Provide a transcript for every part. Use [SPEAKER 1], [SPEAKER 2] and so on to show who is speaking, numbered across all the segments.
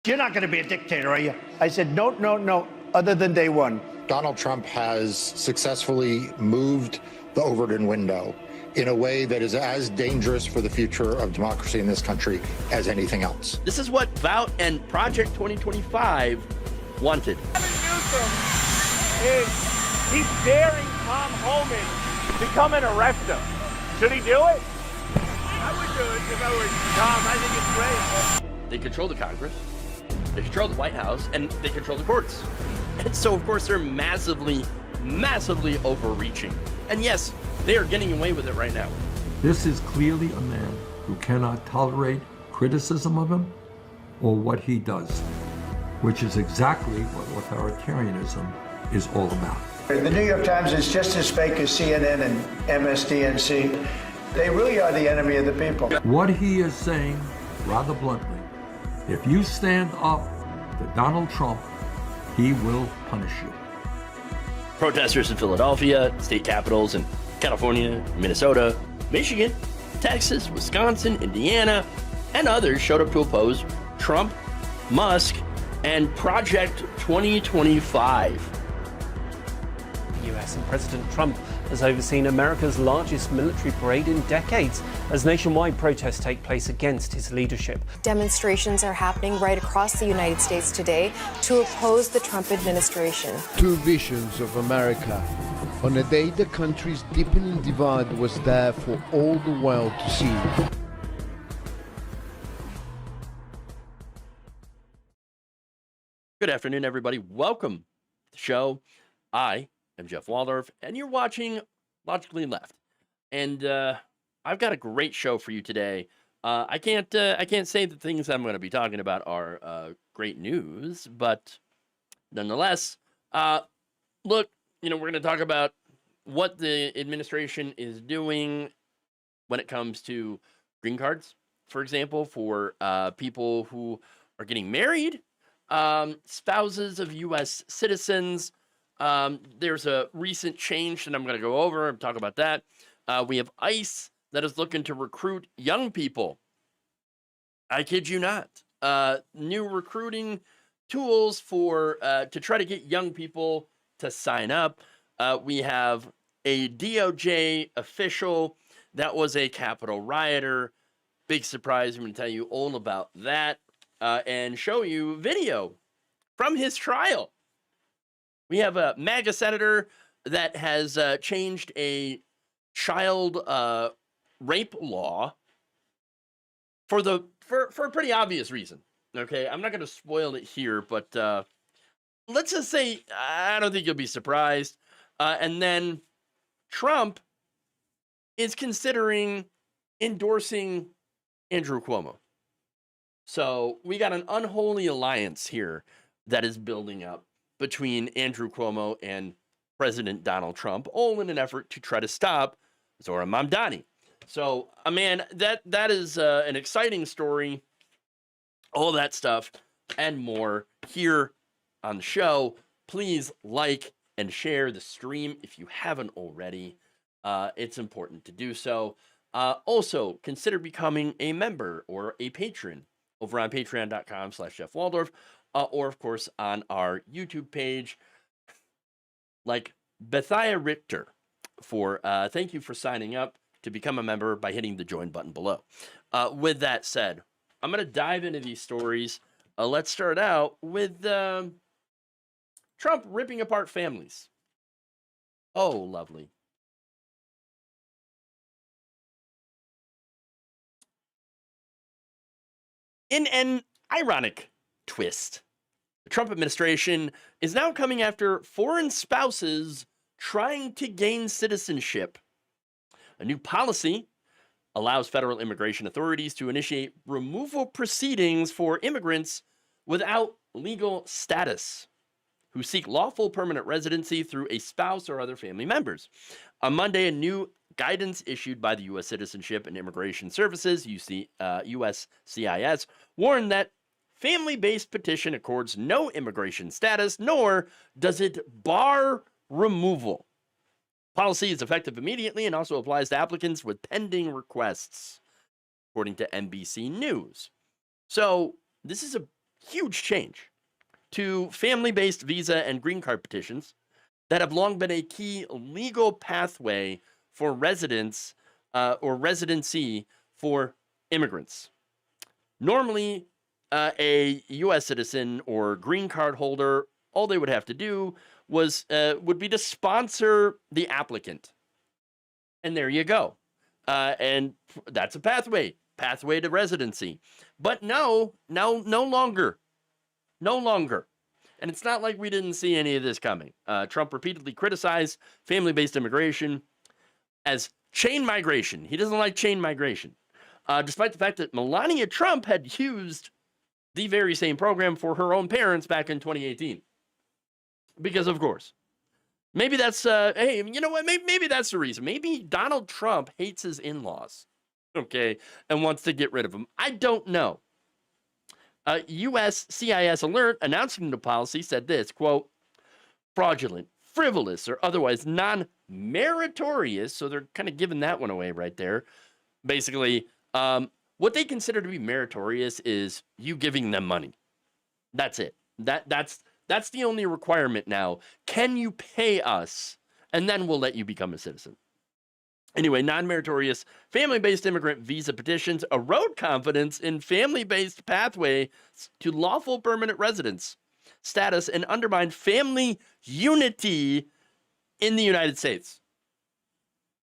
[SPEAKER 1] You're not going to be a dictator, are you? I said, no, no, no, other than day one.
[SPEAKER 2] Donald Trump has successfully moved the Overton window in a way that is as dangerous for the future of democracy in this country as anything else.
[SPEAKER 3] This is what Vout and Project 2025 wanted.
[SPEAKER 4] He's daring Tom Homan to come and arrest him. Should he do it? I would do it if I were Tom. I think it's great.
[SPEAKER 3] They control the Congress, they control the White House, and they control the courts. And so, of course, they're massively overreaching. And yes, they are getting away with it right now.
[SPEAKER 5] This is clearly a man who cannot tolerate criticism of him or what he does, which is exactly what authoritarianism is all about.
[SPEAKER 1] The New York Times is just as fake as CNN and MSDNC. They really are the enemy of the people.
[SPEAKER 5] What he is saying, rather bluntly, if you stand up to Donald Trump, he will punish you.
[SPEAKER 3] Protesters in Philadelphia, state capitals in California, Minnesota, Michigan, Texas, Wisconsin, Indiana, and others showed up to oppose Trump, Musk, and Project 2025.
[SPEAKER 6] US and President Trump has overseen America's largest military parade in decades as nationwide protests take place against his leadership.
[SPEAKER 7] Demonstrations are happening right across the United States today to oppose the Trump administration.
[SPEAKER 8] Two visions of America. On a day the country's deepening divide was there for all the world to see.
[SPEAKER 3] Good afternoon, everybody. Welcome to the show. I'm Jeff Waldorf, and you're watching Logically Left. And I've got a great show for you today. I can't say the things I'm going to be talking about are great news, but nonetheless, look, we're going to talk about what the administration is doing when it comes to green cards, for example, for people who are getting married, spouses of U.S. citizens. There's a recent change that I'm going to go over and talk about that. We have ICE that is looking to recruit young people. I kid you not. New recruiting tools for to try to get young people to sign up. We have a DOJ official that was a Capitol rioter. Big surprise. I'm going to tell you all about that and show you video from his trial. We have a MAGA senator that has changed a child rape law for a pretty obvious reason. Okay, I'm not going to spoil it here, but let's just say I don't think you'll be surprised. And then Trump is considering endorsing Andrew Cuomo. So we got an unholy alliance here that is building up between Andrew Cuomo and President Donald Trump, all in an effort to try to stop Zohran Mamdani. So, man, that is an exciting story. All that stuff and more here on the show. Please like and share the stream if you haven't already. It's important to do so. Also, consider becoming a member or a patron over on patreon.com/JeffWaldorf. Or, of course, on our YouTube page, like Bethia Richter, for thank you for signing up to become a member by hitting the join button below. With that said, I'm going to dive into these stories. Let's start out with Trump ripping apart families. Oh, lovely. In an ironic twist, the Trump administration is now coming after foreign spouses trying to gain citizenship. A new policy allows federal immigration authorities to initiate removal proceedings for immigrants without legal status who seek lawful permanent residency through a spouse or other family members. On Monday, a new guidance issued by the U.S. Citizenship and Immigration Services, USCIS, warned that family-based petition accords no immigration status, nor does it bar removal. Policy is effective immediately and also applies to applicants with pending requests, according to NBC News. So this is a huge change to family-based visa and green card petitions that have long been a key legal pathway for residence or residency for immigrants. Normally, a U.S. citizen or green card holder, all they would have to do would be to sponsor the applicant. And there you go. And that's a pathway to residency. But no longer. No longer. And it's not like we didn't see any of this coming. Trump repeatedly criticized family-based immigration as chain migration. He doesn't like chain migration, despite the fact that Melania Trump had used the very same program for her own parents back in 2018. Because, of course. Maybe that's, hey, you know what? Maybe that's the reason. Maybe Donald Trump hates his in-laws, okay, and wants to get rid of them. I don't know. U.S. CIS alert announcing the policy said this, quote, fraudulent, frivolous, or otherwise non-meritorious, so they're kind of giving that one away right there. Basically, what they consider to be meritorious is you giving them money. That's it. That's the only requirement now. Can you pay us? And then we'll let you become a citizen. Anyway, non-meritorious family-based immigrant visa petitions erode confidence in family-based pathway to lawful permanent residence status and undermine family unity in the United States.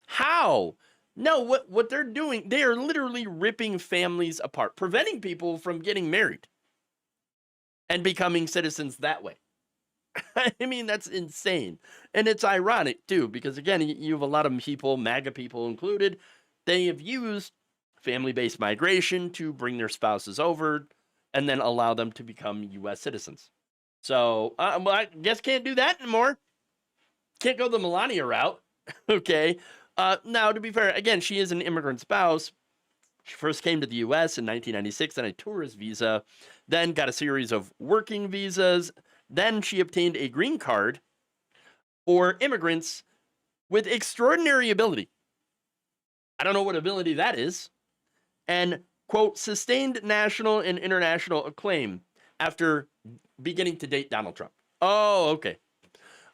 [SPEAKER 3] How? No, what they're doing, they are literally ripping families apart, preventing people from getting married and becoming citizens that way. I mean, that's insane. And it's ironic, too, because, again, you have a lot of people, MAGA people included, they have used family-based migration to bring their spouses over and then allow them to become U.S. citizens. So, well, I guess can't do that anymore. Can't go the Melania route, okay? Now, to be fair, again, she is an immigrant spouse. She first came to the U.S. in 1996 on a tourist visa, then got a series of working visas. Then she obtained a green card for immigrants with extraordinary ability. I don't know what ability that is. And, quote, sustained national and international acclaim after beginning to date Donald Trump. Oh, okay.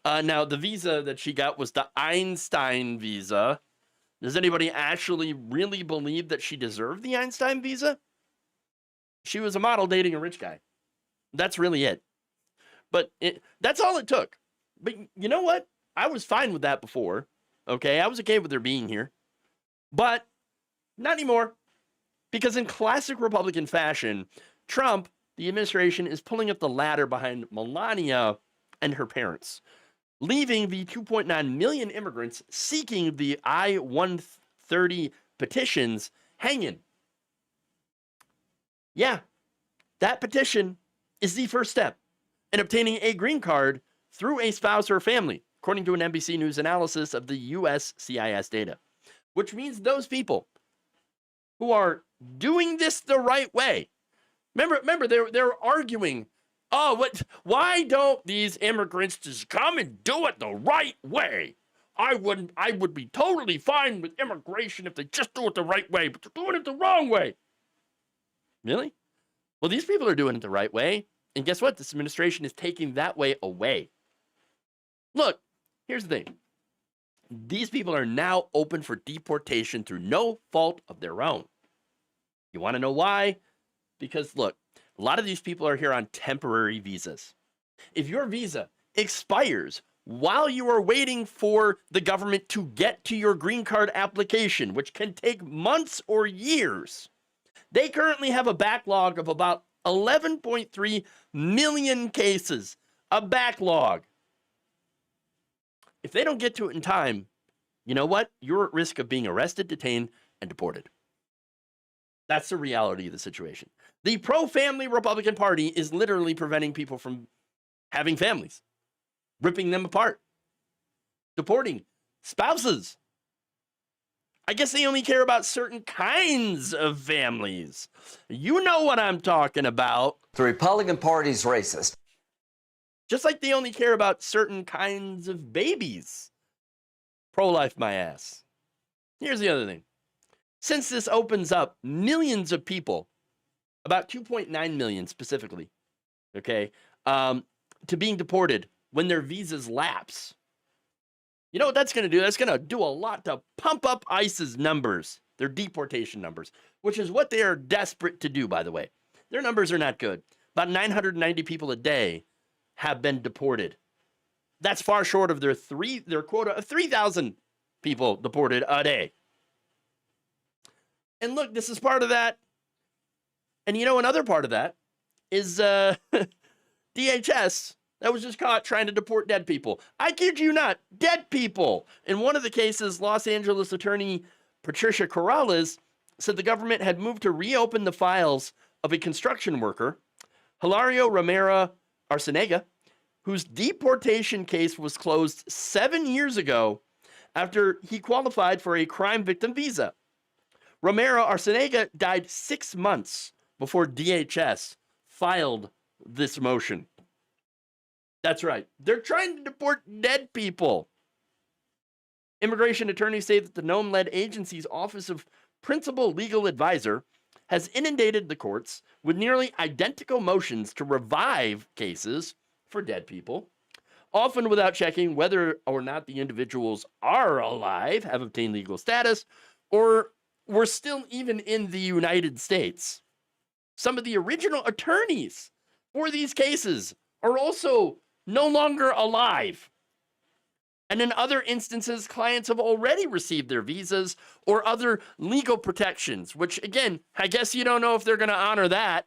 [SPEAKER 3] Now, the visa that she got was the Einstein visa. Does anybody actually really believe that she deserved the Einstein visa? She was a model dating a rich guy. That's really it. But that's all it took. But you know what? I was fine with that before. Okay, I was okay with her being here. But not anymore. Because in classic Republican fashion, Trump, the administration, is pulling up the ladder behind Melania and her parents, leaving the 2.9 million immigrants seeking the I-130 petitions hanging. Yeah, that petition is the first step in obtaining a green card through a spouse or family, according to an NBC News analysis of the U.S. CIS data, which means those people who are doing this the right way. Remember, they're arguing, why don't these immigrants just come and do it the right way? I would be totally fine with immigration if they just do it the right way, but they're doing it the wrong way. Really? Well, these people are doing it the right way. And guess what? This administration is taking that way away. Look, here's the thing. These people are now open for deportation through no fault of their own. You want to know why? Because, look, a lot of these people are here on temporary visas. If your visa expires while you are waiting for the government to get to your green card application, which can take months or years, they currently have a backlog of about 11.3 million cases. A backlog. If they don't get to it in time, you know what? You're at risk of being arrested, detained, and deported. That's the reality of the situation. The pro-family Republican Party is literally preventing people from having families, ripping them apart, deporting spouses. I guess they only care about certain kinds of families. You know what I'm talking about.
[SPEAKER 9] The Republican Party's racist.
[SPEAKER 3] Just like they only care about certain kinds of babies. Pro-life my ass. Here's the other thing. Since this opens up millions of people, about 2.9 million specifically, okay, to being deported when their visas lapse. You know what that's going to do? That's going to do a lot to pump up ICE's numbers, their deportation numbers, which is what they are desperate to do, by the way. Their numbers are not good. About 990 people a day have been deported. That's far short of their quota of 3,000 people deported a day. And look, this is part of that. And you know, another part of that is DHS that was just caught trying to deport dead people. I kid you not, dead people. In one of the cases, Los Angeles attorney Patricia Corrales said the government had moved to reopen the files of a construction worker, Hilario Romero Arcenega, whose deportation case was closed 7 years ago after he qualified for a crime victim visa. Romero Arcenega died 6 months before DHS filed this motion. That's right. They're trying to deport dead people. Immigration attorneys say that the Nome-led agency's Office of Principal Legal Advisor has inundated the courts with nearly identical motions to revive cases for dead people, often without checking whether or not the individuals are alive, have obtained legal status, or were still even in the United States. Some of the original attorneys for these cases are also no longer alive. And in other instances, clients have already received their visas or other legal protections, which, again, I guess you don't know if they're going to honor that.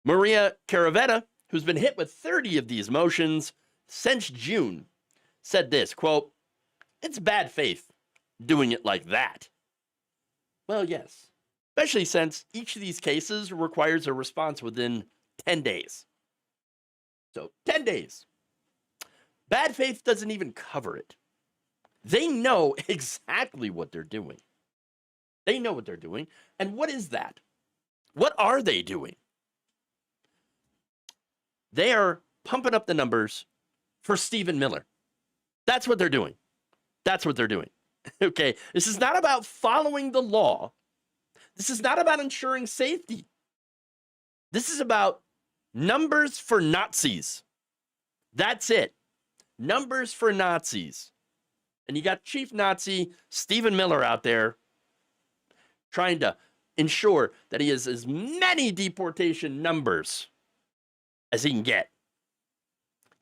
[SPEAKER 3] Maria Caravetta, who's been hit with 30 of these motions since June, said this, quote, "It's bad faith doing it like that." Well, yes, especially since each of these cases requires a response within 10 days. So 10 days. Bad faith doesn't even cover it. They know exactly what they're doing. They know what they're doing. And what is that? What are they doing? They are pumping up the numbers for Stephen Miller. That's what they're doing. That's what they're doing. Okay, this is not about following the law. This is not about ensuring safety. This is about numbers for Nazis. That's it. Numbers for Nazis. And you got Chief Nazi Stephen Miller out there trying to ensure that he has as many deportation numbers as he can get.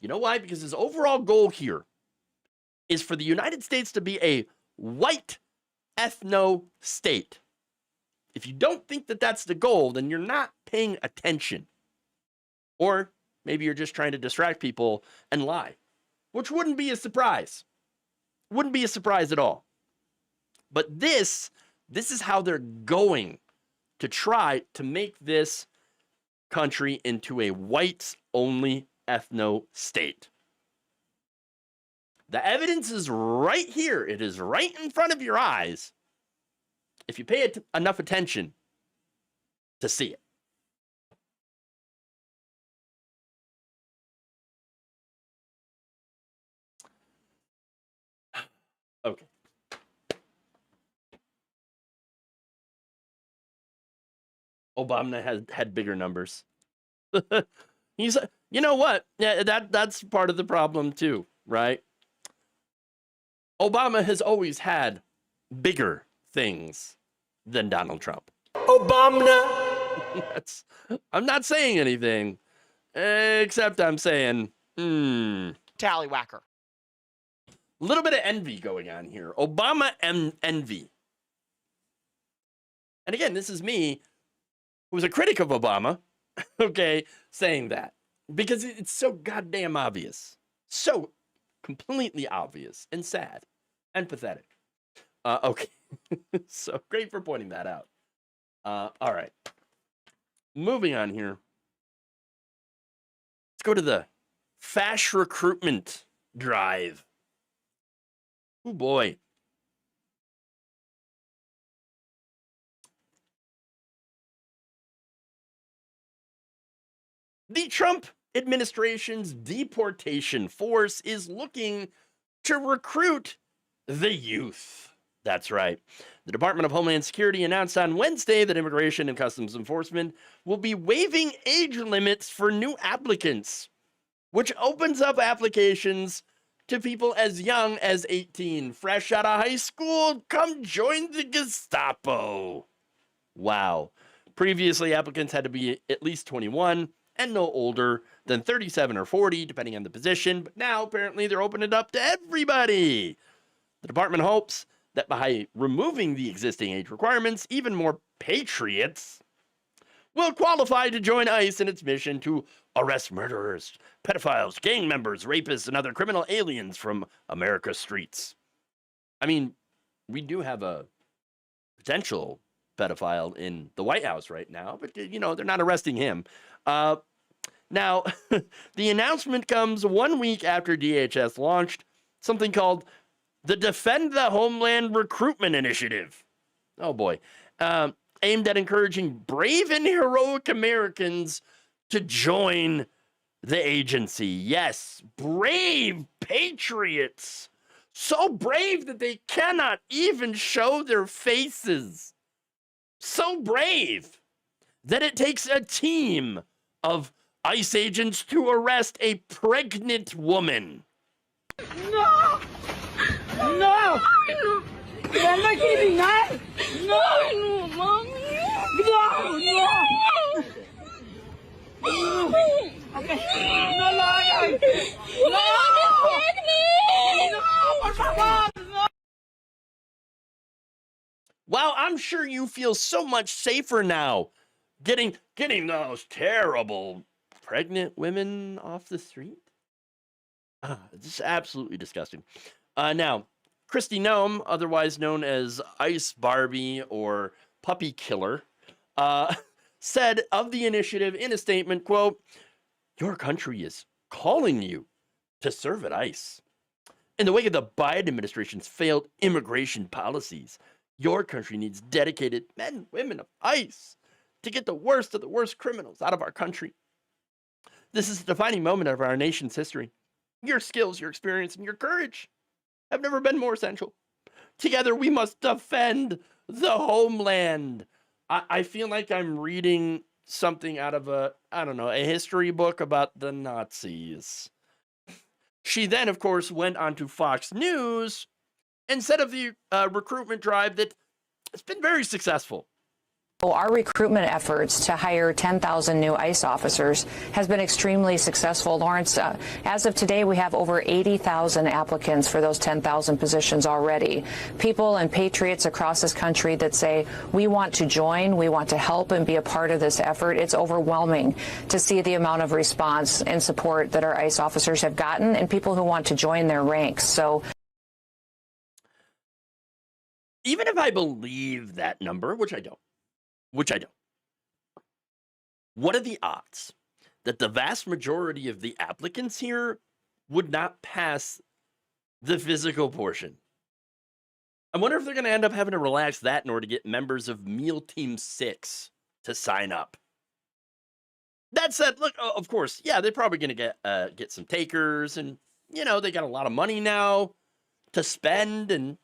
[SPEAKER 3] You know why? Because his overall goal here is for the United States to be a white ethno state. If you don't think that that's the goal, then you're not paying attention. Or maybe you're just trying to distract people and lie, which wouldn't be a surprise. Wouldn't be a surprise at all. But this is how they're going to try to make this country into a whites-only ethno state. The evidence is right here. It is right in front of your eyes if you pay enough attention to see it. Okay. Obama had bigger numbers. He's, you know what? Yeah, that's part of the problem too, right? Obama has always had bigger things than Donald Trump.
[SPEAKER 6] Obama.
[SPEAKER 3] I'm not saying anything, except I'm saying,
[SPEAKER 10] Tallywhacker.
[SPEAKER 3] A little bit of envy going on here. Obama envy. And again, this is me, who's a critic of Obama, okay, saying that. Because it's so goddamn obvious. So completely obvious and sad and pathetic. Okay. So great for pointing that out. All right. Moving on here. Let's go to the fast recruitment drive. Oh boy. The Trump administration's deportation force is looking to recruit the youth. That's right. The Department of Homeland Security announced on Wednesday that Immigration and Customs Enforcement will be waiving age limits for new applicants, which opens up applications to people as young as 18, fresh out of high school. Come join the Gestapo. Wow. Previously, applicants had to be at least 21 and no older than 37 or 40, depending on the position. But now, apparently, they're opening it up to everybody. The department hopes that by removing the existing age requirements, even more patriots will qualify to join ICE in its mission to arrest murderers, pedophiles, gang members, rapists, and other criminal aliens from America's streets. I mean, we do have a potential pedophile in the White House right now, but, you know, they're not arresting him. Now, the announcement comes 1 week after DHS launched something called the Defend the Homeland Recruitment Initiative. Oh, boy. Aimed at encouraging brave and heroic Americans to join the agency. Yes, brave patriots. So brave that they cannot even show their faces. So brave that it takes a team of ICE agents to arrest a pregnant woman.
[SPEAKER 11] No! No! You're not kidding, huh? No! No, Mommy! No! No! Okay. No, no, no! No!
[SPEAKER 3] Wow, I'm sure you feel so much safer now getting those terrible pregnant women off the street. It's absolutely disgusting. Now, Kristi Noem, otherwise known as Ice Barbie or Puppy Killer, said of the initiative in a statement, quote, "Your country is calling you to serve at ICE. In the wake of the Biden administration's failed immigration policies, your country needs dedicated men and women of ICE to get the worst of the worst criminals out of our country. This is a defining moment of our nation's history. Your skills, your experience, and your courage have never been more essential. Together, we must defend the homeland." I feel like I'm reading something out of a history book about the Nazis. She then, of course, went on to Fox News and said of the recruitment drive that it's been very successful.
[SPEAKER 12] Our recruitment efforts to hire 10,000 new ICE officers has been extremely successful. Lawrence, as of today, we have over 80,000 applicants for those 10,000 positions already. People and patriots across this country that say, we want to join, we want to help and be a part of this effort. It's overwhelming to see the amount of response and support that our ICE officers have gotten and people who want to join their ranks. So,
[SPEAKER 3] even if I believe that number, which I don't, what are the odds that the vast majority of the applicants here would not pass the physical portion? I wonder if they're going to end up having to relax that in order to get members of Meal Team 6 to sign up. That said, look, of course, yeah, they're probably going to get some takers, and, you know, they got a lot of money now to spend, and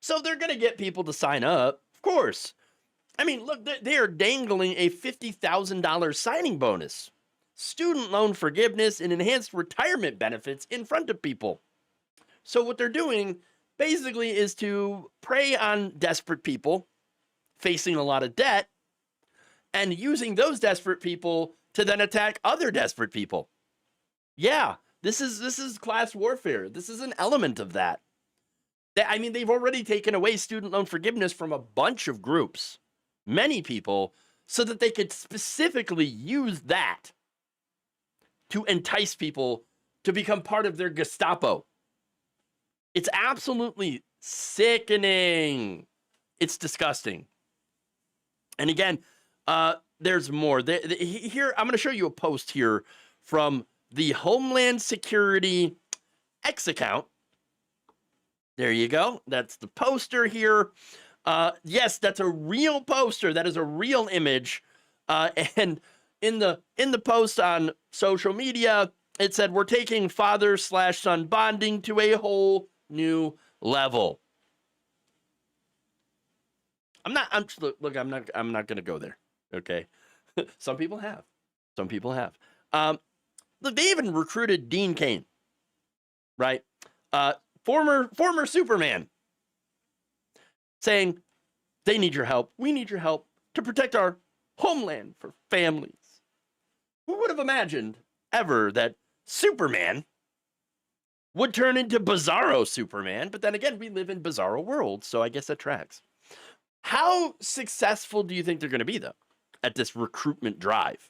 [SPEAKER 3] so they're going to get people to sign up, of course. I mean, look, they are dangling a $50,000 signing bonus, student loan forgiveness, and enhanced retirement benefits in front of people. So what they're doing basically is to prey on desperate people facing a lot of debt and using those desperate people to then attack other desperate people. Yeah, this is class warfare. This is an element of that. I mean, they've already taken away student loan forgiveness from a bunch of groups, many people, so that they could specifically use that to entice people to become part of their Gestapo. It's absolutely sickening. It's disgusting. And again, there's more. Here, I'm going to show you a post here from the Homeland Security X account. There you go. That's the poster here. Yes, that's a real poster. That is a real image. And in the post on social media, it said, "We're taking father/son bonding to a whole new level." I'm not going to go there. Okay. Some people have. Look, they even recruited Dean Cain, right? Former Superman, saying they need your help. We need your help to protect our homeland for families. Who would have imagined ever that Superman would turn into Bizarro Superman? But then again, we live in bizarro worlds, so I guess that tracks. How successful do you think they're going to be, though, at this recruitment drive?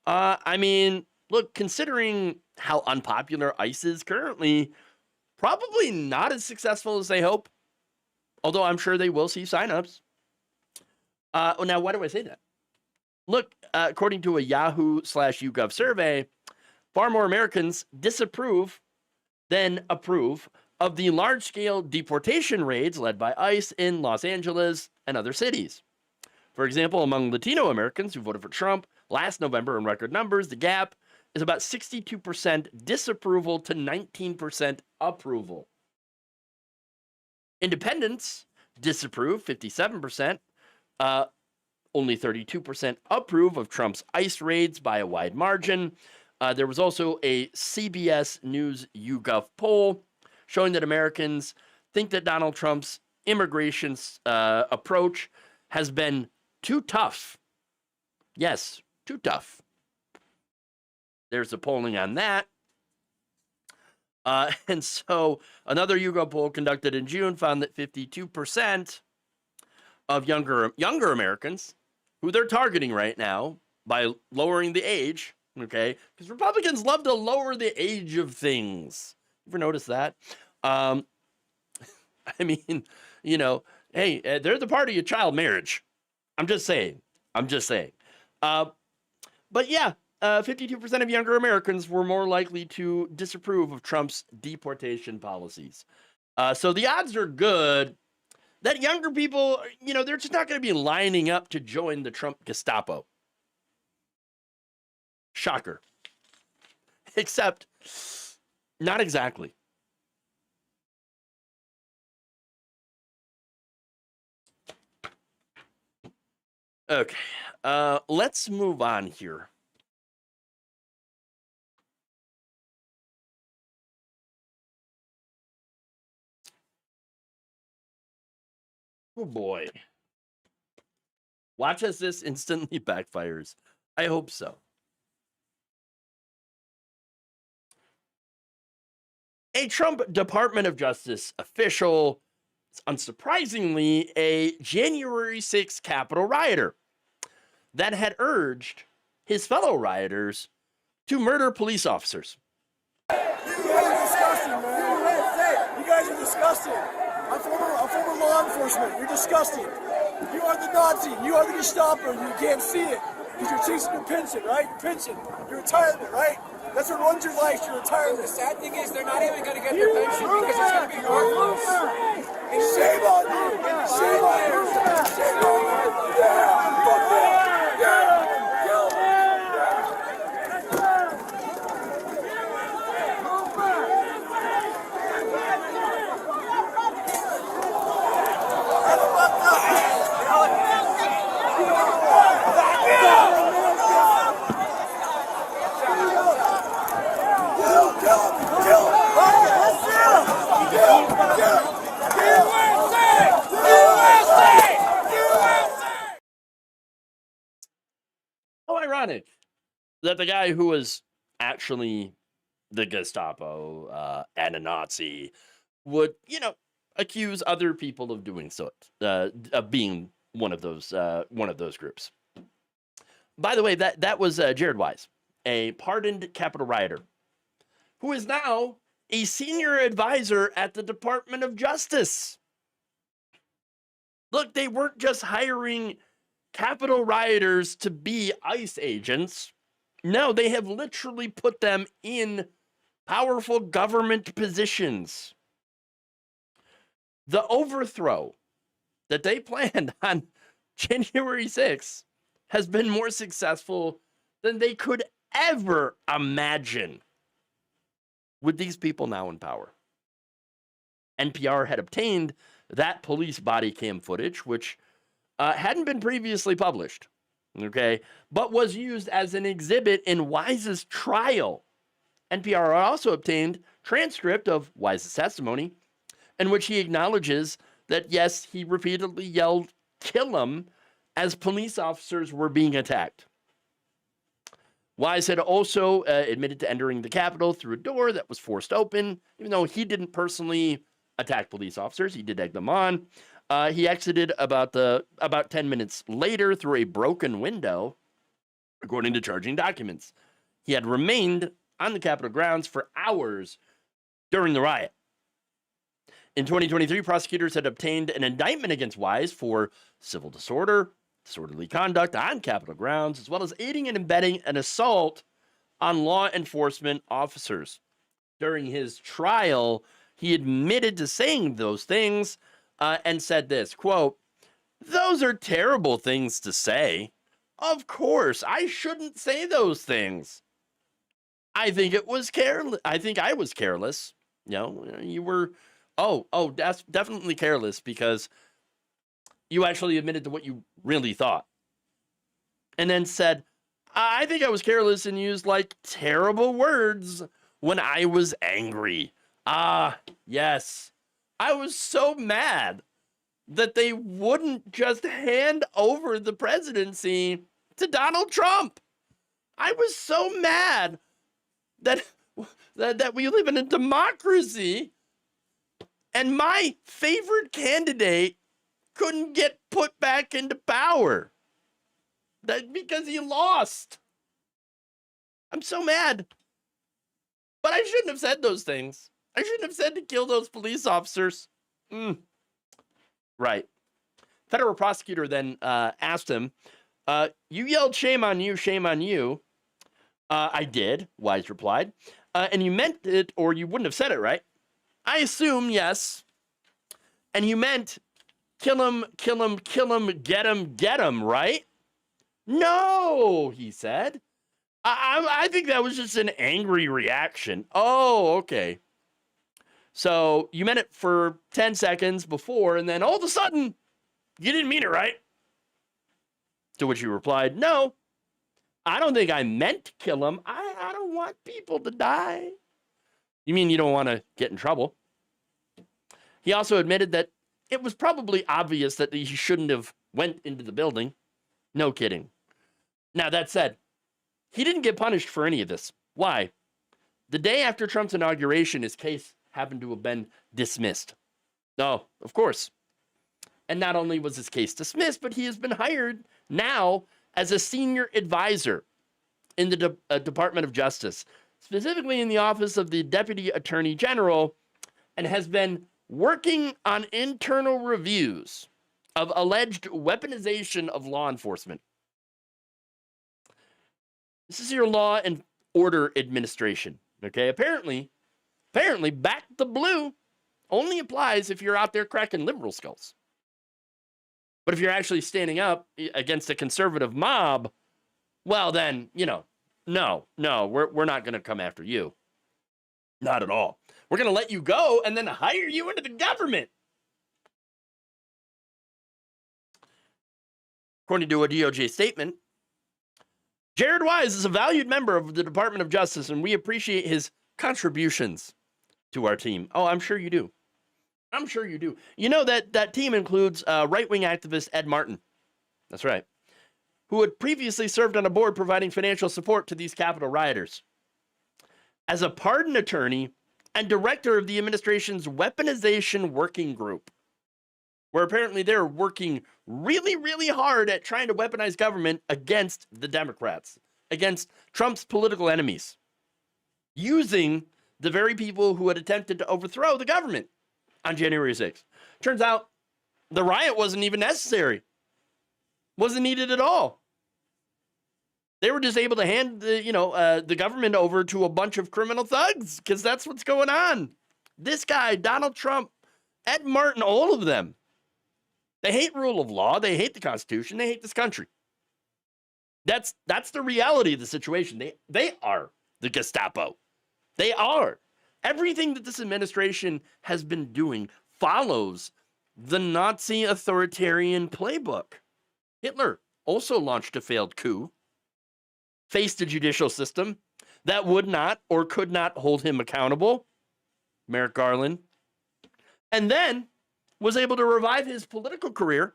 [SPEAKER 3] I mean, look, considering how unpopular ICE is currently, probably not as successful as they hope, although I'm sure they will see signups. Now, why do I say that? Look, according to a Yahoo/YouGov survey, far more Americans disapprove than approve of the large-scale deportation raids led by ICE in Los Angeles and other cities. For example, among Latino Americans who voted for Trump last November in record numbers, the gap is about 62% disapproval to 19% approval. Independents disapprove, 57%. Only 32% approve of Trump's ICE raids by a wide margin. There was also a CBS News YouGov poll showing that Americans think that Donald Trump's immigration approach has been too tough. Yes, too tough. There's the polling on that. And so another YouGov poll conducted in June found that 52% of younger Americans, who they're targeting right now by lowering the age, okay, because Republicans love to lower the age of things. Ever notice that? I mean, hey, they're the party of child marriage. I'm just saying. But yeah, 52% of younger Americans were more likely to disapprove of Trump's deportation policies. So the odds are good that younger people, they're just not going to be lining up to join the Trump Gestapo. Shocker. Except, not exactly. Okay, let's move on here. Oh boy. Watch as this instantly backfires. I hope so. A Trump Department of Justice official, unsurprisingly, a January 6th Capitol rioter, that had urged his fellow rioters to murder police officers.
[SPEAKER 13] You guys are disgusting, man. You guys are disgusting. I'm former law enforcement. You're disgusting. You are the Nazi. You are the Gestapo. You can't see it because you're chasing your pension, right? Your pension, your retirement, right? That's what runs your life, your retirement. The sad thing is they're not even going to get their pension because it's going to be worthless. And shame on you. Shame on you. Shame on you. Yeah. Fuck that. Yeah.
[SPEAKER 3] How ironic that the guy who was actually the Gestapo and a Nazi would, accuse other people of doing so, of being one of those groups. By the way, that was Jared Wise, a pardoned Capitol rioter, who is now a senior advisor at the Department of Justice. Look, they weren't just hiring Capitol rioters to be ICE agents. No, they have literally put them in powerful government positions. The overthrow that they planned on January 6th has been more successful than they could ever imagine with these people now in power. NPR had obtained that police body cam footage, which hadn't been previously published, okay, but was used as an exhibit in Wise's trial. NPR also obtained transcript of Wise's testimony in which he acknowledges that, yes, he repeatedly yelled, "Kill him," as police officers were being attacked. Wise had also admitted to entering the Capitol through a door that was forced open, even though he didn't personally attack police officers. He did egg them on. He exited about 10 minutes later through a broken window, according to charging documents. He had remained on the Capitol grounds for hours during the riot. In 2023, prosecutors had obtained an indictment against Wise for civil disorder, disorderly conduct on Capitol grounds, as well as aiding and abetting an assault on law enforcement officers. During his trial, he admitted to saying those things and said this, quote, "Those are terrible things to say. Of course, I shouldn't say those things. I think it was careless. I think I was careless. You know, you were, that's definitely careless because you actually admitted to what you really thought." And then said, "I think I was careless and used like terrible words when I was angry. Ah, yes. I was so mad that they wouldn't just hand over the presidency to Donald Trump. I was so mad that we live in a democracy and my favorite candidate couldn't get put back into power. That because he lost. I'm so mad. But I shouldn't have said those things. I shouldn't have said to kill those police officers." Right. Federal prosecutor then asked him, "You yelled shame on you, shame on you." "I did," Wise replied. "And you meant it or you wouldn't have said it, right?" "I assume, yes." "And you meant kill him, kill him, kill him, get him, right?" "No," he said. I think that was just an angry reaction." "Oh, okay. So you meant it for 10 seconds before, and then all of a sudden, you didn't mean it, right?" To which he replied, "No, I don't think I meant to kill him. I don't want people to die." "You mean you don't want to get in trouble?" He also admitted that it was probably obvious that he shouldn't have went into the building. No kidding. Now, that said, he didn't get punished for any of this. Why? The day after Trump's inauguration, his case happened to have been dismissed. Oh, of course. And not only was his case dismissed, but he has been hired now as a senior advisor in the Department of Justice, specifically in the office of the Deputy Attorney General, and has been working on internal reviews of alleged weaponization of law enforcement. This is your law and order administration, okay? Apparently, back the blue only applies if you're out there cracking liberal skulls. But if you're actually standing up against a conservative mob, well then, no, we're not going to come after you. Not at all. We're going to let you go and then hire you into the government. According to a DOJ statement, Jared Wise is a valued member of the Department of Justice, and we appreciate his contributions to our team. Oh, I'm sure you do. I'm sure you do. You know that team includes right-wing activist Ed Martin. That's right. Who had previously served on a board providing financial support to these Capitol rioters. As a pardon attorney and director of the administration's weaponization working group, where apparently they're working really, really hard at trying to weaponize government against the Democrats, against Trump's political enemies, using the very people who had attempted to overthrow the government on January 6th. Turns out the riot wasn't even necessary. Wasn't needed at all. They were just able to hand the government over to a bunch of criminal thugs because that's what's going on. This guy, Donald Trump, Ed Martin, all of them. They hate rule of law. They hate the Constitution. They hate this country. That's the reality of the situation. They are the Gestapo. They are. Everything that this administration has been doing follows the Nazi authoritarian playbook. Hitler also launched a failed coup, faced a judicial system that would not or could not hold him accountable, Merrick Garland, and then was able to revive his political career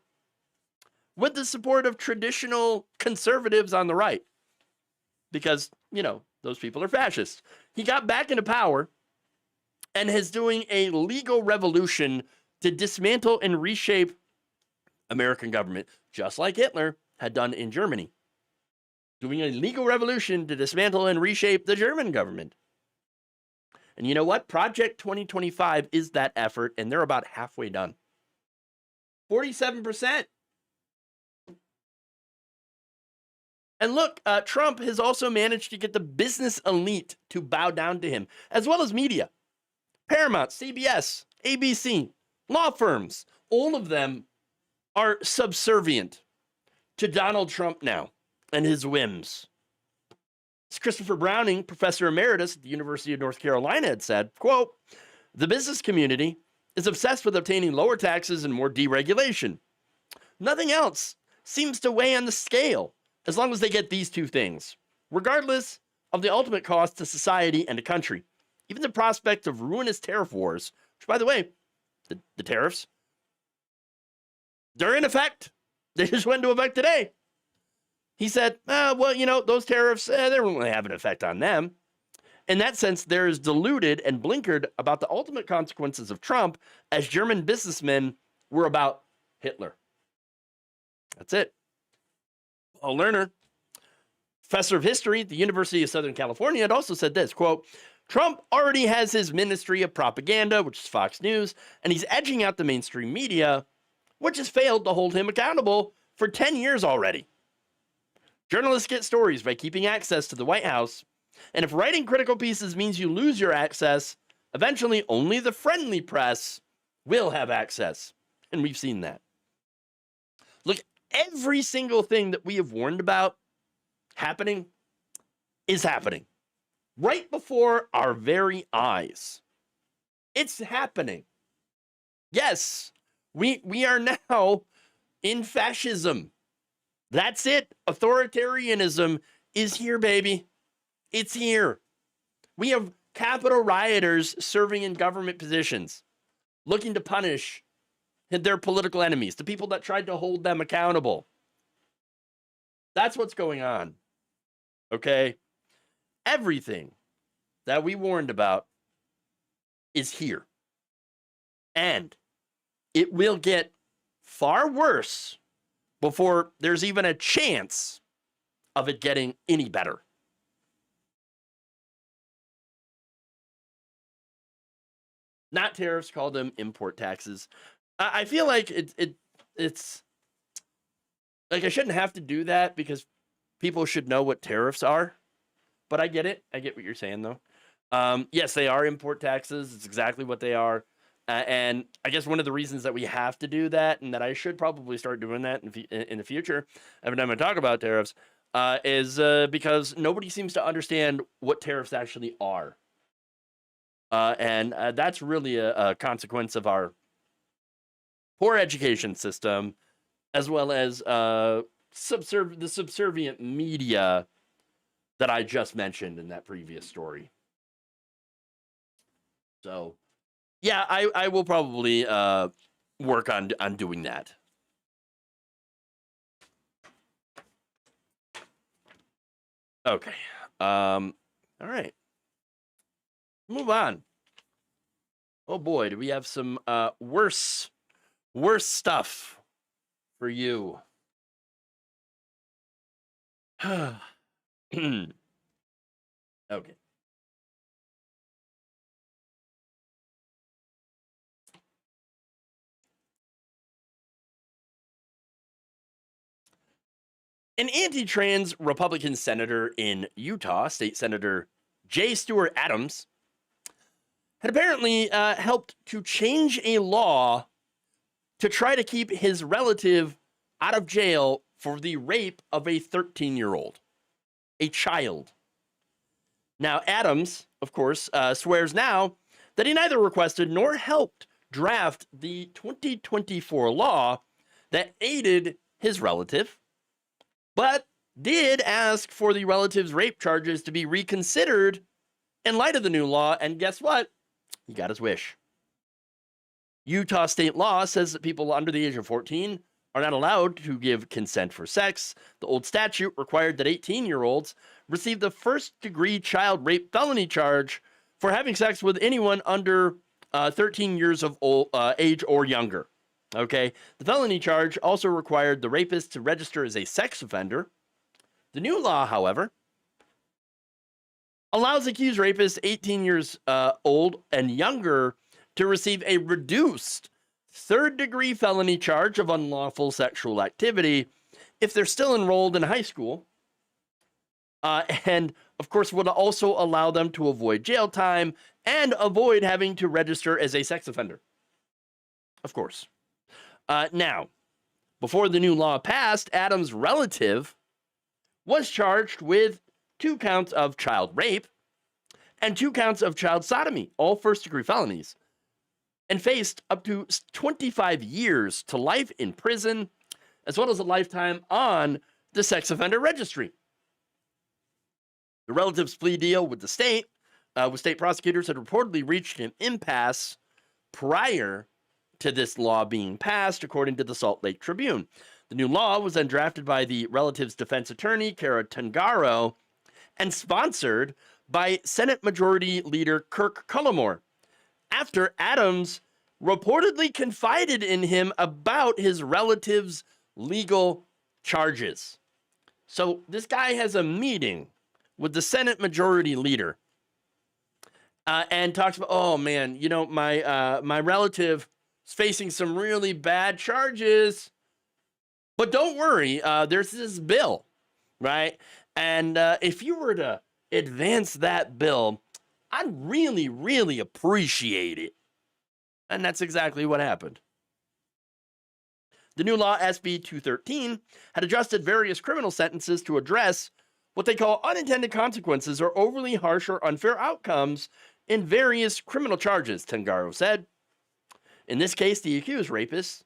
[SPEAKER 3] with the support of traditional conservatives on the right. Because, those people are fascists. He got back into power and is doing a legal revolution to dismantle and reshape American government, just like Hitler had done in Germany. Doing a legal revolution to dismantle and reshape the German government. And you know what? Project 2025 is that effort, and they're about halfway done. 47%. And look, Trump has also managed to get the business elite to bow down to him, as well as media. Paramount, CBS, ABC, law firms, all of them are subservient to Donald Trump now and his whims. As Christopher Browning, professor emeritus at the University of North Carolina, had said, quote, "The business community is obsessed with obtaining lower taxes and more deregulation. Nothing else seems to weigh on the scale as long as they get these two things, regardless of the ultimate cost to society and a country. Even the prospect of ruinous tariff wars," which, by the way, the tariffs, they're in effect. They just went into effect today. He said, those tariffs, they don't really have an effect on them. In that sense, they're as diluted and blinkered about the ultimate consequences of Trump as German businessmen were about Hitler. That's it. Paul Lerner, professor of history at the University of Southern California, had also said this, quote, "Trump already has his Ministry of Propaganda, which is Fox News, and he's edging out the mainstream media, which has failed to hold him accountable for 10 years already. Journalists get stories by keeping access to the White House, and if writing critical pieces means you lose your access, eventually only the friendly press will have access." And we've seen that. Look, every single thing that we have warned about happening is happening right before our very eyes. It's happening. Yes, we are now in fascism. That's it. Authoritarianism is here, baby. It's here. We have Capitol rioters serving in government positions, looking to punish their political enemies, the people that tried to hold them accountable. That's what's going on. Okay? Everything that we warned about is here. And it will get far worse before there's even a chance of it getting any better. Not tariffs, call them import taxes. I feel like it's like I shouldn't have to do that because people should know what tariffs are. But I get it. I get what you're saying, though. Yes, they are import taxes. It's exactly what they are. And I guess one of the reasons that we have to do that, and that I should probably start doing that in the future, every time I talk about tariffs, is because nobody seems to understand what tariffs actually are. And that's really a consequence of our poor education system, as well as the subservient media that I just mentioned in that previous story. So, yeah, I will probably work on doing that. Okay. All right. Move on. Oh boy, do we have some worse stuff for you. Okay. An anti-trans Republican senator in Utah, State Senator J. Stewart Adams, had apparently helped to change a law to try to keep his relative out of jail for the rape of a 13-year-old, a child. Now, Adams, of course, swears now that he neither requested nor helped draft the 2024 law that aided his relative but did ask for the relative's rape charges to be reconsidered in light of the new law. And guess what? He got his wish. Utah state law says that people under the age of 14 are not allowed to give consent for sex. The old statute required that 18-year-olds receive the first-degree child rape felony charge for having sex with anyone under 13 years of age or younger. Okay, the felony charge also required the rapist to register as a sex offender. The new law, however, allows accused rapists 18 years old and younger to receive a reduced third-degree felony charge of unlawful sexual activity if they're still enrolled in high school. And, of course, would also allow them to avoid jail time and avoid having to register as a sex offender. Of course. Now, before the new law passed, Adam's relative was charged with 2 counts of child rape and 2 counts of child sodomy, all first-degree felonies, and faced up to 25 years to life in prison, as well as a lifetime on the sex offender registry. The relative's plea deal with the state prosecutors, had reportedly reached an impasse prior to this law being passed, according to the Salt Lake Tribune. The new law was then drafted by the relative's defense attorney, Kara Tungaro, and sponsored by Senate Majority Leader Kirk Cullimore, after Adams reportedly confided in him about his relative's legal charges. So this guy has a meeting with the Senate Majority Leader and talks about, oh man, you know, my relative is facing some really bad charges, but don't worry, there's this bill, right? And if you were to advance that bill, I'd really, really appreciate it. And that's exactly what happened. The new law, SB 213, had adjusted various criminal sentences to address what they call unintended consequences or overly harsh or unfair outcomes in various criminal charges, Tungaro said. In this case, the accused rapist,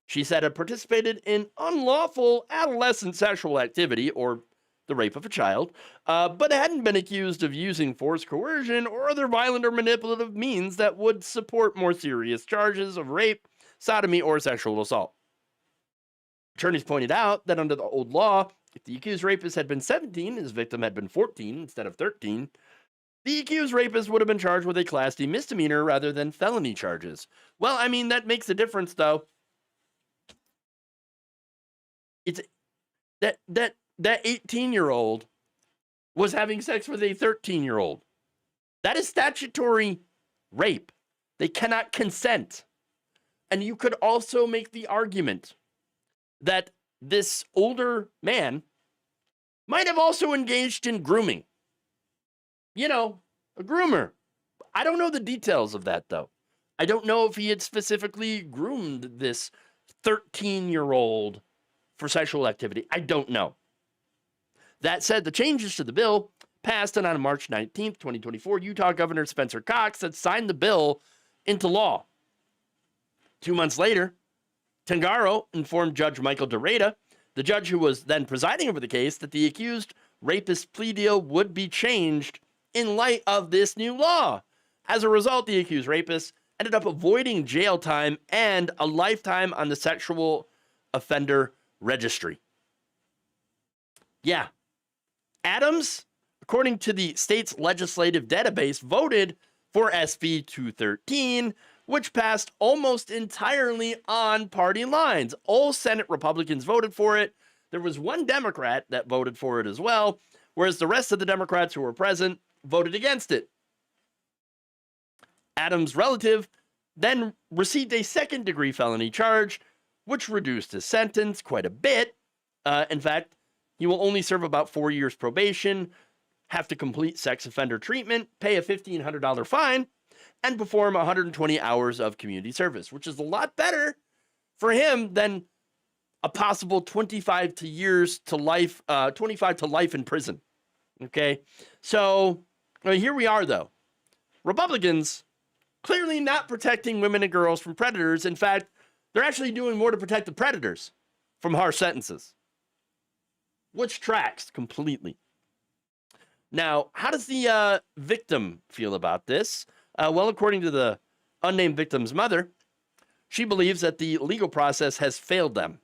[SPEAKER 3] she said, had participated in unlawful adolescent sexual activity, or the rape of a child, but hadn't been accused of using force, coercion, or other violent or manipulative means that would support more serious charges of rape, sodomy, or sexual assault. Attorneys pointed out that under the old law, if the accused rapist had been 17, his victim had been 14 instead of 13, the accused rapist would have been charged with a Class D misdemeanor rather than felony charges. Well, I mean, that makes a difference, though. It's that 18-year-old was having sex with a 13-year-old. That is statutory rape. They cannot consent. And you could also make the argument that this older man might have also engaged in grooming. You know, a groomer. I don't know the details of that, though. I don't know if he had specifically groomed this 13-year-old for sexual activity. I don't know. That said, the changes to the bill passed, and on March 19th, 2024, Utah Governor Spencer Cox had signed the bill into law. 2 months later, Tungaro informed Judge Michael DeRata, the judge who was then presiding over the case, that the accused rapist plea deal would be changed in light of this new law. As a result, the accused rapist ended up avoiding jail time and a lifetime on the sexual offender registry. Yeah. Adams, according to the state's legislative database, voted for SB 213, which passed almost entirely on party lines. All Senate Republicans voted for it. There was one Democrat that voted for it as well, whereas the rest of the Democrats who were present voted against it. Adams' relative then received a second-degree felony charge, which reduced his sentence quite a bit. In fact, he will only serve about 4 years probation, have to complete sex offender treatment, pay a $1,500 fine, and perform 120 hours of community service, which is a lot better for him than a possible 25 to life in prison. Okay, so here we are, though. Republicans clearly not protecting women and girls from predators. In fact, they're actually doing more to protect the predators from harsh sentences. which tracks completely. Now, how does the victim feel about this? Well, according to the unnamed victim's mother, she believes that the legal process has failed them.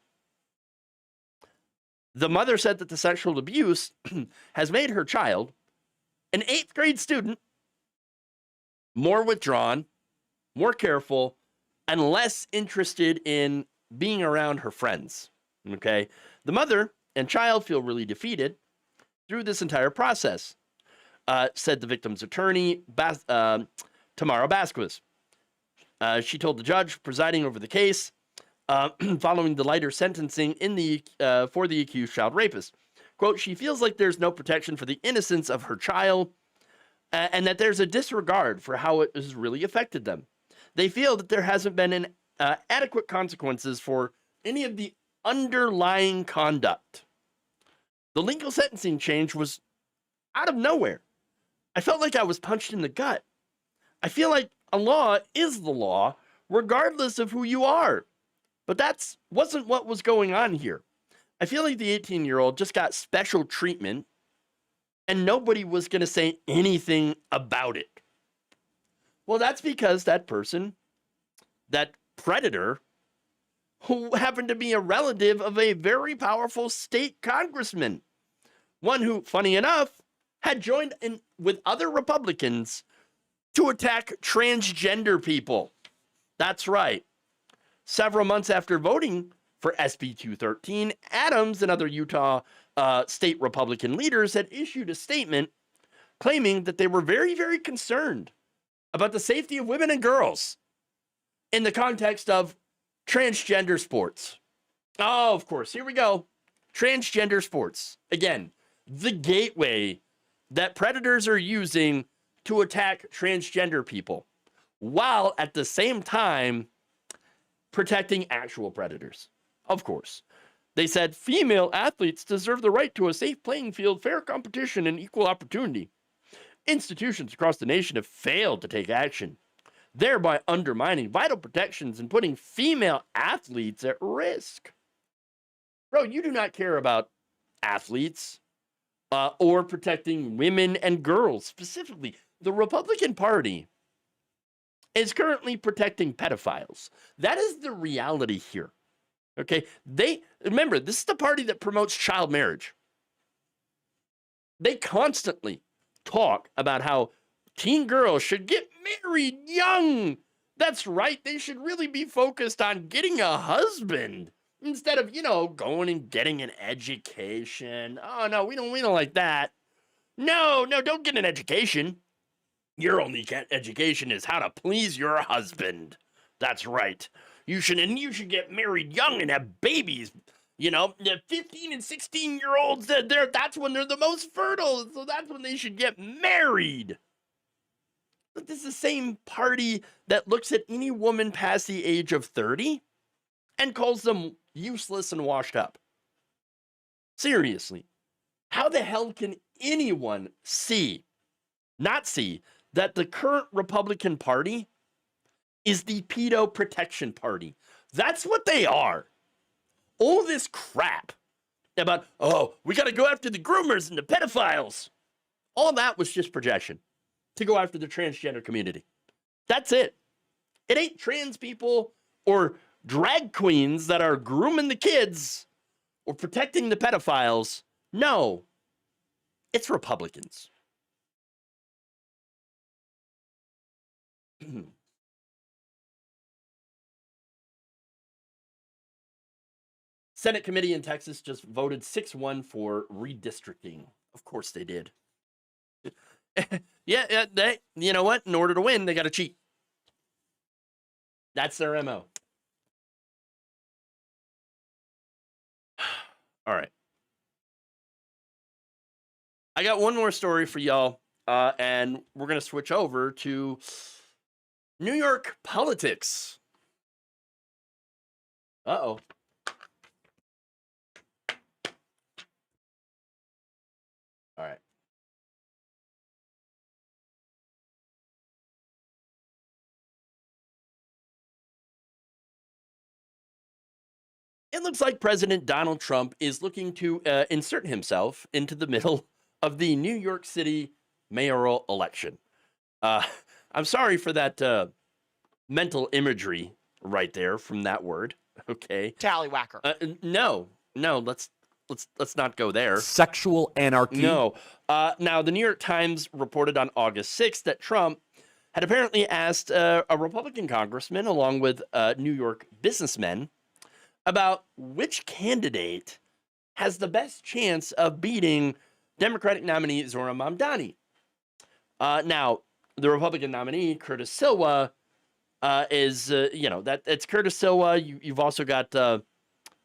[SPEAKER 3] The mother said that the sexual abuse has made her child, an 8th grade student, more withdrawn, more careful, and less interested in being around her friends. Okay? The mother and child feel really defeated through this entire process, said the victim's attorney, Tamara Basquez. She told the judge presiding over the case following the lighter sentencing for the accused child rapist. Quote, she feels like there's no protection for the innocence of her child and that there's a disregard for how it has really affected them. They feel that there hasn't been adequate consequences for any of the underlying conduct. The legal sentencing change was out of nowhere. I felt like I was punched in the gut. I feel like a law is the law, regardless of who you are. But that wasn't what was going on here. I feel like the 18-year-old just got special treatment, and nobody was going to say anything about it. Well, that's because that person, that predator, who happened to be a relative of a very powerful state congressman, one who, funny enough, had joined in with other Republicans to attack transgender people. That's right. Several months after voting for SB 213, Adams and other Utah state Republican leaders had issued a statement claiming that they were very, very concerned about the safety of women and girls in the context of transgender sports. Oh, of course, here we go. Transgender sports. Again, the gateway that predators are using to attack transgender people, while at the same time protecting actual predators. Of course. They said female athletes deserve the right to a safe playing field, fair competition, and equal opportunity. Institutions across the nation have failed to take action, thereby undermining vital protections and putting female athletes at risk. Bro, you do not care about athletes or protecting women and girls. Specifically, the Republican Party is currently protecting pedophiles. That is the reality here. Okay? Remember, this is the party that promotes child marriage. They constantly talk about how teen girls should get married young. That's right. They should really be focused on getting a husband instead of, going and getting an education. Oh, no, we don't like that. No, don't get an education. Your only education is how to please your husband. That's right. You should get married young and have babies. The 15 and 16-year-olds, that's when they're the most fertile. So that's when they should get married. But this is the same party that looks at any woman past the age of 30 and calls them useless and washed up. Seriously, how the hell can anyone not see that the current Republican Party is the pedo protection party? That's what they are. All this crap about, we got to go after the groomers and the pedophiles. All that was just projection to go after the transgender community. That's it. It ain't trans people or drag queens that are grooming the kids or protecting the pedophiles. No, it's Republicans. Senate committee in Texas just voted 6-1 for redistricting. Of course they did. Yeah, you know what? In order to win, they got to cheat. That's their MO. All right. I got one more story for y'all, and we're going to switch over to New York politics. Uh-oh. All right. It looks like President Donald Trump is looking to insert himself into the middle of the New York City mayoral election. I'm sorry for that mental imagery right there from that word. Okay.
[SPEAKER 10] Tallywhacker.
[SPEAKER 3] No, let's not go there.
[SPEAKER 14] Sexual anarchy.
[SPEAKER 3] No. Now, the New York Times reported on August 6th that Trump had apparently asked a Republican congressman, along with New York businessmen, about which candidate has the best chance of beating Democratic nominee Zohran Mamdani. Now, the Republican nominee, Curtis Silva, is, it's Curtis Silva. You've also got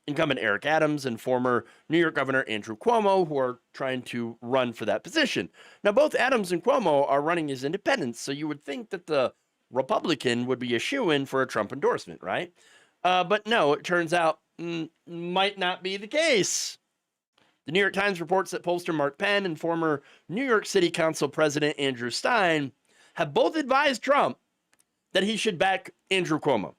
[SPEAKER 3] incumbent Eric Adams and former New York Governor Andrew Cuomo, who are trying to run for that position. Now, both Adams and Cuomo are running as independents, so you would think that the Republican would be a shoo-in for a Trump endorsement, right? But no, it turns out might not be the case. The New York Times reports that pollster Mark Penn and former New York City Council President Andrew Stein have both advised Trump that he should back Andrew Cuomo.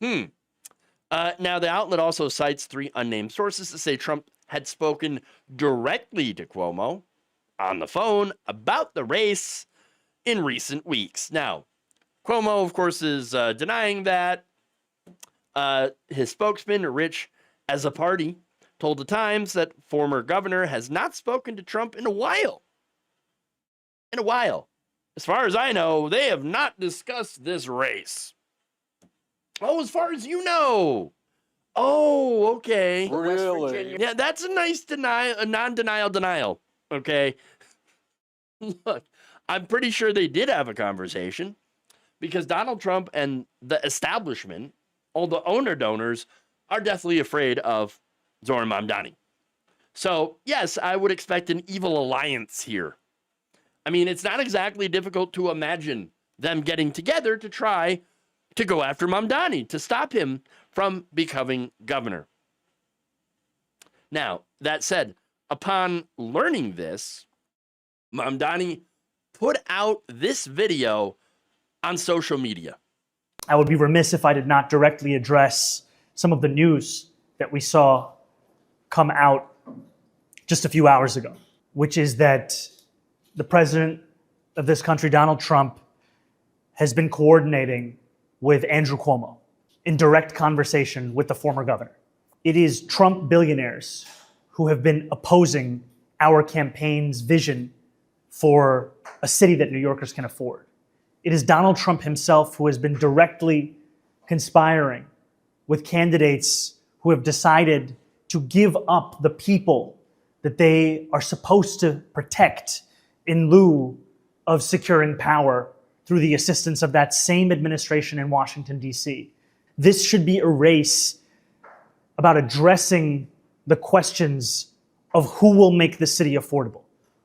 [SPEAKER 3] Now, the outlet also cites 3 unnamed sources to say Trump had spoken directly to Cuomo on the phone about the race in recent weeks. Now, Cuomo, of course, is denying that. His spokesman, Rich Azzopardi, told the Times that former governor has not spoken to Trump in a while. As far as I know, they have not discussed this race. Oh, as far as you know. Oh, okay.
[SPEAKER 14] Really?
[SPEAKER 3] Yeah, that's a nice non-denial denial. Okay. Look, I'm pretty sure they did have a conversation because Donald Trump and the establishment, all the owner donors, are deathly afraid of Zohran Mamdani. So, yes, I would expect an evil alliance here. I mean, it's not exactly difficult to imagine them getting together to try to go after Mamdani, to stop him from becoming governor. Now, that said, upon learning this, Mamdani put out this video on social media.
[SPEAKER 15] I would be remiss if I did not directly address some of the news that we saw come out just a few hours ago, which is that the president of this country, Donald Trump, has been coordinating with Andrew Cuomo in direct conversation with the former governor. It is Trump billionaires who have been opposing our campaign's vision for a city that New Yorkers can afford. It is Donald Trump himself who has been directly conspiring with candidates who have decided to give up the people that they are supposed to protect in lieu of securing power through the assistance of that same administration in Washington, D.C. This should be a race about addressing the questions of who will make the city affordable,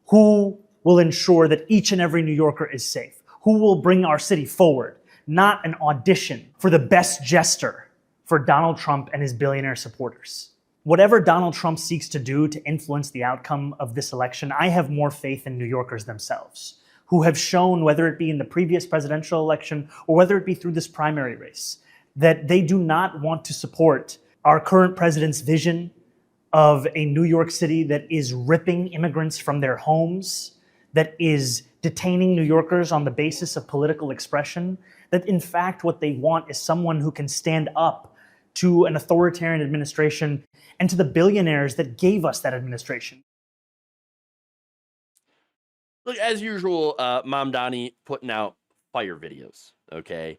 [SPEAKER 15] who will ensure that each and every New Yorker is safe, who will bring our city forward, not an audition for the best jester for Donald Trump and his billionaire supporters. Whatever Donald Trump seeks to do to influence the outcome of this election, I have more faith in New Yorkers themselves, who have shown, whether it be in the previous presidential election or whether it be through this primary race, that they do not want to support our current president's vision of a New York City that is ripping immigrants from their homes, that is detaining New Yorkers on the basis of political expression, that in fact what they want is someone who can stand up to an authoritarian administration and to the billionaires that gave us that administration.
[SPEAKER 3] Look, as usual, Mamdani putting out fire videos, okay?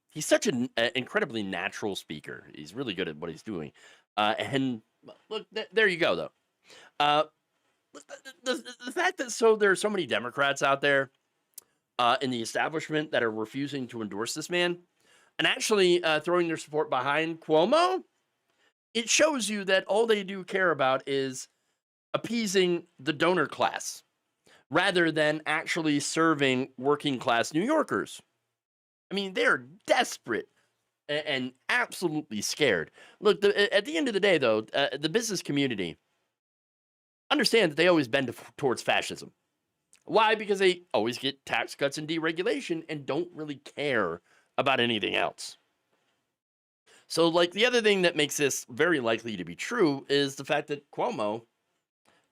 [SPEAKER 3] He's such an incredibly natural speaker. He's really good at what he's doing. And look, there you go, though. The fact that there are so many Democrats out there in the establishment that are refusing to endorse this man and actually throwing their support behind Cuomo, it shows you that all they do care about is appeasing the donor class rather than actually serving working class New Yorkers. I mean, they're desperate and absolutely scared. Look, at the end of the day, though, the business community understand that they always bend towards fascism. Why? Because they always get tax cuts and deregulation and don't really care about anything else. So, like, the other thing that makes this very likely to be true is the fact that Cuomo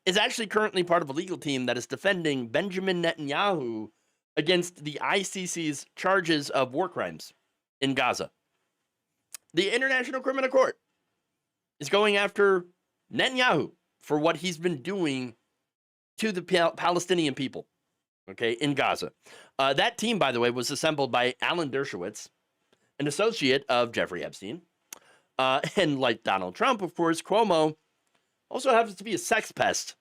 [SPEAKER 3] is actually currently part of a legal team that is defending Benjamin Netanyahu against the ICC's charges of war crimes in Gaza. The International Criminal Court is going after Netanyahu for what he's been doing to the Palestinian people, okay, in Gaza. That team, by the way, was assembled by Alan Dershowitz, an associate of Jeffrey Epstein. And like Donald Trump, of course, Cuomo also happens to be a sex pest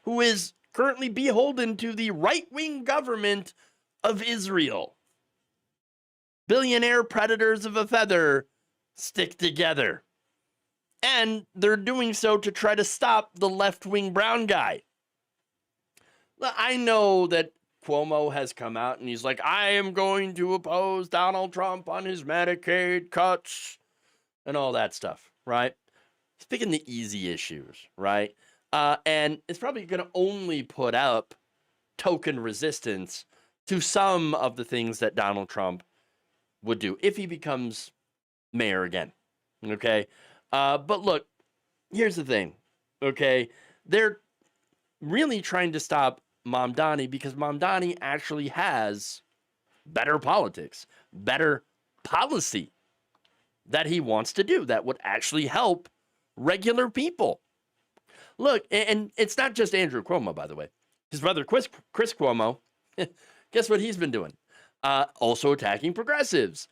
[SPEAKER 3] who is currently beholden to the right-wing government of Israel. Billionaire predators of a feather stick together. And they're doing so to try to stop the left-wing brown guy. I know that Cuomo has come out and he's like, I am going to oppose Donald Trump on his Medicaid cuts and all that stuff, right? He's picking the easy issues, right? And it's probably going to only put up token resistance to some of the things that Donald Trump would do if he becomes mayor again, okay? But look, here's the thing, okay? They're really trying to stop Mamdani because Mamdani actually has better politics, better policy that he wants to do that would actually help regular people. Look, and it's not just Andrew Cuomo, by the way. His brother, Chris Cuomo, guess what he's been doing? Also attacking progressives.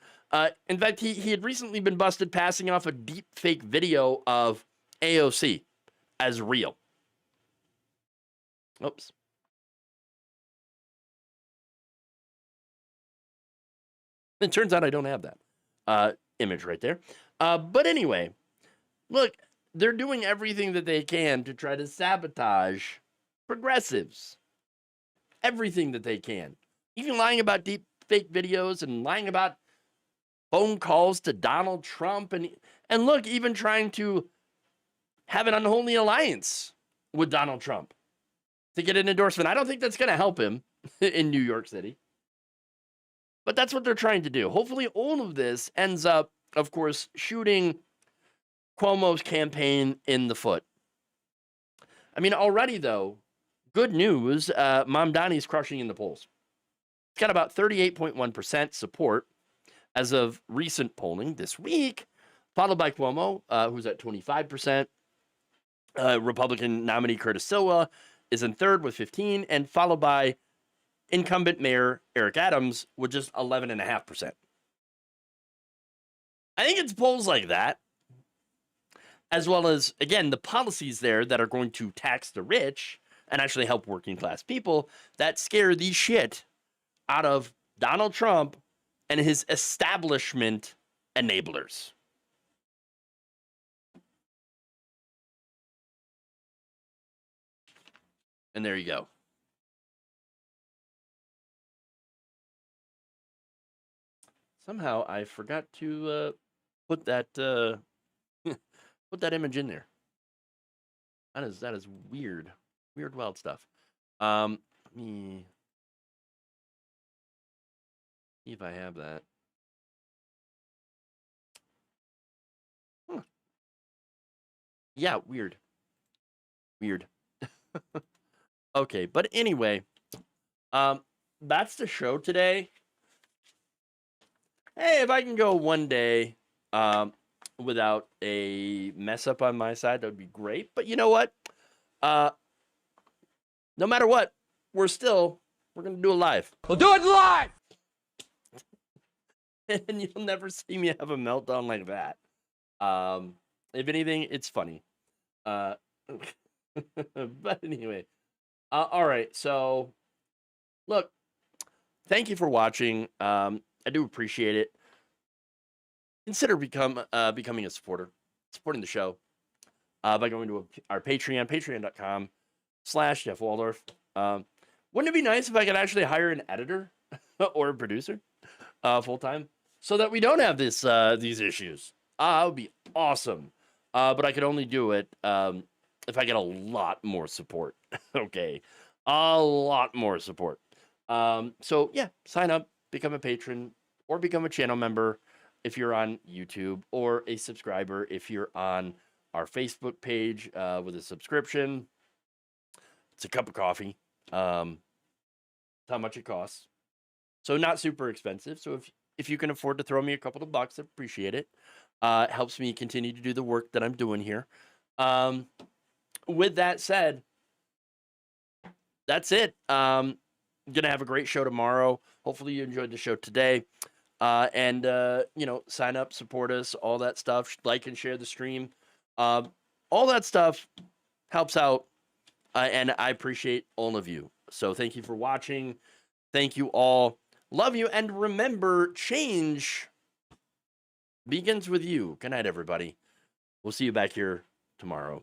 [SPEAKER 3] In fact, he had recently been busted passing off a deep fake video of AOC as real. Oops. It turns out I don't have that image right there. But anyway, look, they're doing everything that they can to try to sabotage progressives. Everything that they can. Even lying about deep fake videos and lying about phone calls to Donald Trump. And look, even trying to have an unholy alliance with Donald Trump to get an endorsement. I don't think that's going to help him in New York City. But that's what they're trying to do. Hopefully all of this ends up, of course, shooting Cuomo's campaign in the foot. I mean, already, though, good news, Mamdani's crushing in the polls. It's got about 38.1% support as of recent polling this week, followed by Cuomo, who's at 25%. Republican nominee Curtis Silva is in third with 15%, and followed by incumbent mayor Eric Adams with just 11.5%. I think it's polls like that, as well as, again, the policies there that are going to tax the rich and actually help working class people that scare the shit out of Donald Trump and his establishment enablers. And there you go. Somehow I forgot to put that put that image in there. That is weird. Weird, wild stuff. Let me see if I have that. Huh. Yeah, weird. Weird. Okay, but anyway, that's the show today. Hey, if I can go one day without a mess up on my side, that would be great. But you know what? No matter what, we're going to do it live.
[SPEAKER 11] We'll do it live!
[SPEAKER 3] And you'll never see me have a meltdown like that. If anything, it's funny. But anyway. All right, so look, thank you for watching. I do appreciate it. Consider becoming a supporter, supporting the show by going to our Patreon, patreon.com/jeffwaldorf. Wouldn't it be nice if I could actually hire an editor or a producer full time so that we don't have these issues? That would be awesome. But I could only do it if I get a lot more support. Okay, a lot more support. So yeah, sign up, become a patron, or become a channel member. if you're on YouTube, or a subscriber if you're on our Facebook page with a subscription. It's a cup of coffee. That's how much it costs. So not super expensive. So if you can afford to throw me a couple of bucks, I appreciate it. It helps me continue to do the work that I'm doing here. With that said, that's it. Gonna have a great show tomorrow. Hopefully you enjoyed the show today. And sign up, support us, all that stuff. Like and share the stream. All that stuff helps out. And I appreciate all of you. So thank you for watching. Thank you all. Love you. And remember, change begins with you. Good night, everybody. We'll see you back here tomorrow.